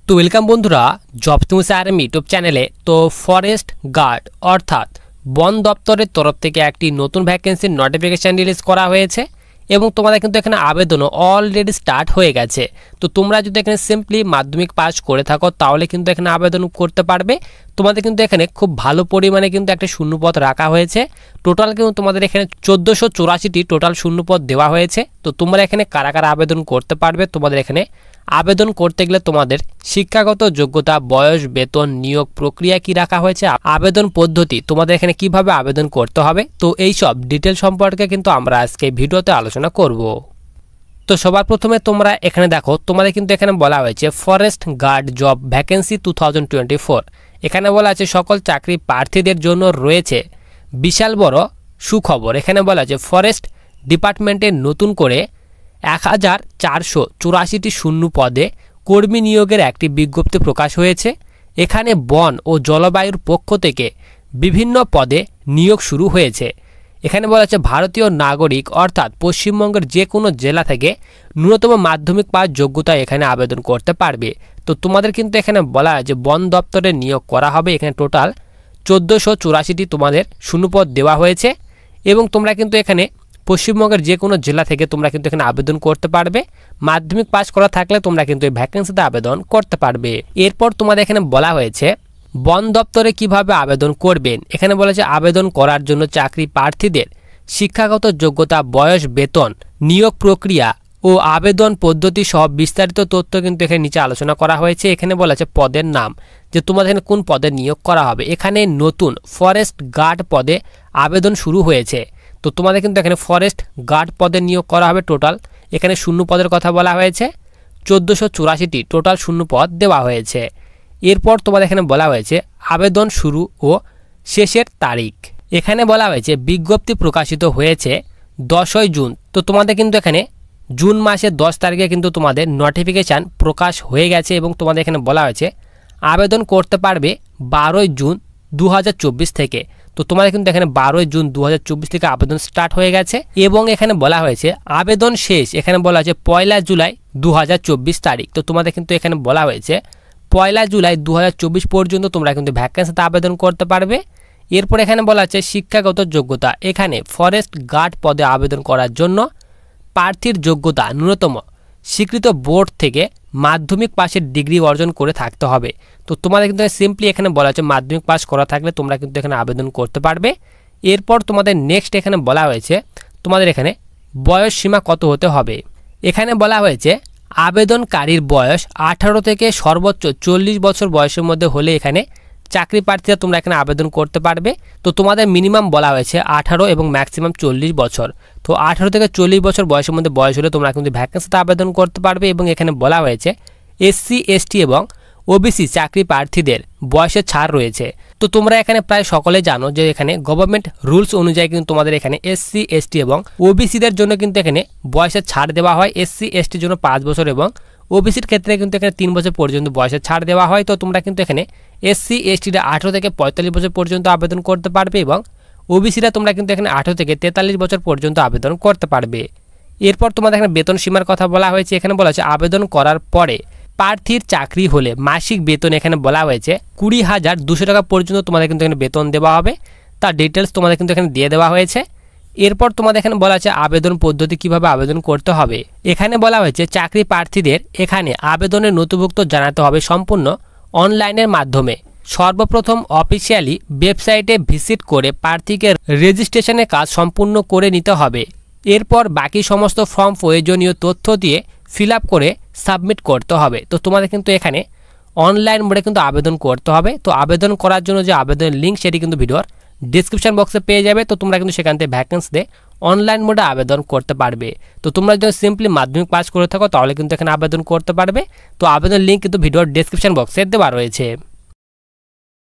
তো ওয়েলকাম বন্ধুরা, job news RM YouTube চ্যানেলে। তো ফরেস্ট গার্ড অর্থাৎ বন দপ্তরের তরফ থেকে একটি নতুন ভ্যাকেন্সির নোটিফিকেশান রিলিজ করা হয়েছে এবং তোমাদের কিন্তু এখানে আবেদনও অলরেডি স্টার্ট হয়ে গেছে। তো তোমরা যদি এখানে সিম্পলি মাধ্যমিক পাস করে থাকো তাহলে কিন্তু এখানে আবেদন করতে পারবে। তোমাদের কিন্তু এখানে খুব ভালো পরিমাণে কিন্তু একটা শূন্যপদ রাখা হয়েছে। টোটাল কিন্তু তোমাদের এখানে 1484টি টোটাল শূন্যপদ দেওয়া হয়েছে। তো তোমরা এখানে কারা কারা আবেদন করতে পারবে, তোমাদের এখানে আবেদন করতে গেলে তোমাদের শিক্ষাগত যোগ্যতা, বয়স, বেতন, নিয়োগ প্রক্রিয়া কি রাখা হয়েছে, আবেদন পদ্ধতি, তোমাদের এখানে কিভাবে আবেদন করতে হবে, তো এই সব ডিটেল সম্পর্কে কিন্তু আমরা আজকে ভিডিওতে আলোচনা করব। তো সবার প্রথমে তোমরা এখানে দেখো, তোমাদের কিন্তু এখানে বলা হয়েছে ফরেস্ট গার্ড জব ভ্যাকেন্সি 2024। এখানে বলা আছে সকল চাকরি প্রার্থীদের জন্য রয়েছে বিশাল বড় সুখবর। এখানে বলা আছে ফরেস্ট ডিপার্টমেন্টে নতুন করে 1484টি শূন্য পদে কর্মী নিয়োগের একটি বিজ্ঞপ্তি প্রকাশ হয়েছে। এখানে বন ও জলবায়ুর পক্ষ থেকে বিভিন্ন পদে নিয়োগ শুরু হয়েছে। এখানে বলা আছে ভারতীয় নাগরিক অর্থাৎ পশ্চিমবঙ্গের যে কোনো জেলা থেকে ন্যূনতম মাধ্যমিক পাস যোগ্যতায় এখানে আবেদন করতে পারবে। তো তোমাদের কিন্তু এখানে বলা আছে বন দপ্তরে নিয়োগ করা হবে। এখানে টোটাল 1484টি তোমাদের শূন্যপদ দেওয়া হয়েছে এবং তোমরা কিন্তু এখানে পশ্চিমবঙ্গের যে কোনো জেলা থেকে তোমরা কিন্তু এখানে আবেদন করতে পারবে। মাধ্যমিক পাস করা থাকলে তোমরা কিন্তু এই ভ্যাকেন্সিতে আবেদন করতে পারবে। এরপর তোমাদের এখানে বলা হয়েছে বন দপ্তরে কিভাবে আবেদন করবেন। এখানে বলেছে আবেদন করার জন্য চাকরি প্রার্থীদের শিক্ষাগত যোগ্যতা, বয়স, বেতন, নিয়োগ প্রক্রিয়া ও আবেদন পদ্ধতি সহ বিস্তারিত তথ্য কিন্তু এখানে নিচে আলোচনা করা হয়েছে। এখানে বলা আছে পদের নাম, যে তোমাদের এখানে কোন পদে নিয়োগ করা হবে। এখানে নতুন ফরেস্ট গার্ড পদে আবেদন শুরু হয়েছে। তো তোমাদের কিন্তু এখানে ফরেস্ট গার্ড পদে নিয়োগ করা হবে। টোটাল এখানে শূন্য পদের কথা বলা হয়েছে, 1484টি টোটাল শূন্য পদ দেওয়া হয়েছে। এরপর তোমাদের এখানে বলা হয়েছে আবেদন শুরু ও শেষের তারিখ। এখানে বলা হয়েছে বিজ্ঞপ্তি প্রকাশিত হয়েছে 10ই জুন। তো তোমাদের কিন্তু এখানে জুন মাসের 10 তারিখে কিন্তু তোমাদের নোটিফিকেশান প্রকাশ হয়ে গেছে এবং তোমাদের এখানে বলা হয়েছে আবেদন করতে পারবে 12ই জুন 2024 থেকে। তো তোমাদের কিন্তু এখানে 12ই জুন 2024 থেকে আবেদন স্টার্ট হয়ে গেছে এবং এখানে বলা হয়েছে আবেদন শেষ, এখানে বলা হয়েছে 1 জুলাই 2024 তারিখ। তো তোমাদের কিন্তু এখানে বলা হয়েছে 1 জুলাই 2024 পর্যন্ত তোমরা কিন্তু ভ্যাকেন্সিতে আবেদন করতে পারবে। এরপর এখানে বলা আছে শিক্ষাগত যোগ্যতা। এখানে ফরেস্ট গার্ড পদে আবেদন করার জন্য প্রার্থীর যোগ্যতা ন্যূনতম স্বীকৃত বোর্ড থেকে মাধ্যমিক পাশের ডিগ্রি অর্জন করে থাকতে হবে। তো তোমাদের কিন্তু সিম্পলি এখানে বলা আছে মাধ্যমিক পাস করা থাকলে তোমরা কিন্তু এখানে আবেদন করতে পারবে। এরপর তোমাদের নেক্সট এখানে বলা হয়েছে তোমাদের এখানে বয়স সীমা কত হতে হবে। এখানে বলা হয়েছে আবেদনকারীর বয়স 18 থেকে সর্বোচ্চ 40 বছর বয়সের মধ্যে হলে এখানে চাকরি প্রার্থীরা তোমরা এখানে আবেদন করতে পারবে। তো তোমাদের মিনিমাম বলা হয়েছে 18 এবং ম্যাক্সিমাম 40 বছর। তো 18 থেকে 40 বছর বয়সের মধ্যে বয়স হলে তোমরা কিন্তু ভ্যাকেন্সিতে আবেদন করতে পারবে। এবং এখানে বলা হয়েছে এসসি, এসটি এবং ওবিসি চাকরি প্রার্থীদের বয়সের ছাড় রয়েছে। তো তোমরা এখানে প্রায় সকলে জানো যে এখানে গভর্নমেন্ট রুলস অনুযায়ী কিন্তু তোমাদের এখানে এসসি, এসটি এবং ওবিসিদের জন্য কিন্তু এখানে বয়সের ছাড় দেওয়া হয়। এসসি, এসটির জন্য 5 বছর এবং ওবিসির ক্ষেত্রে কিন্তু এখানে 3 বছর পর্যন্ত বয়সের ছাড় দেওয়া হয়। তো তোমরা কিন্তু এখানে এসসি, এসটিরা 18 থেকে 45 বছর পর্যন্ত আবেদন করতে পারবে এবং ওবিসিরা তোমরা কিন্তু এখানে 18 থেকে 43 বছর পর্যন্ত আবেদন করতে পারবে। এরপর তোমাদের এখানে বেতন সীমার কথা বলা হয়েছে। এখানে বলা হয়েছে আবেদন করার পরে প্রার্থীর চাকরি হলে মাসিক বেতন এখানে বলা হয়েছে 20,200 টাকা পর্যন্ত তোমাদের কিন্তু এখানে বেতন দেওয়া হবে। তার ডিটেলস তোমাদের কিন্তু এখানে দিয়ে দেওয়া হয়েছে। এরপর তোমাদের এখানে বলা আছে আবেদন পদ্ধতি কিভাবে আবেদন করতে হবে। এখানে বলা হয়েছে চাকরি প্রার্থীদের এখানে আবেদনের নথিভুক্ত জানাতে হবে সম্পূর্ণ অনলাইনের মাধ্যমে। সর্বপ্রথম অফিসিয়ালি ওয়েবসাইটে ভিজিট করে প্রার্থীকে রেজিস্ট্রেশনের কাজ সম্পূর্ণ করে নিতে হবে। এরপর বাকি সমস্ত ফর্ম প্রয়োজনীয় তথ্য দিয়ে ফিল আপ করে সাবমিট করতে হবে। তো তোমাদের কিন্তু এখানে অনলাইন মোডে কিন্তু আবেদন করতে হবে। তো আবেদন করার জন্য যে আবেদনের লিঙ্ক সেটি কিন্তু ভিডিওর ডিসক্রিপশন বক্সে পেয়ে যাবে। তো তোমরা কিন্তু সেখান থেকে ভ্যাকেন্সিতে অনলাইন মোডে আবেদন করতে পারবে। তো তোমরা যদি সিম্পলি মাধ্যমিক পাস করে থাকো তাহলে কিন্তু এখানে আবেদন করতে পারবে। তো আবেদন লিঙ্ক কিন্তু ভিডিওর ডিসক্রিপশন বক্সে দেওয়া রয়েছে।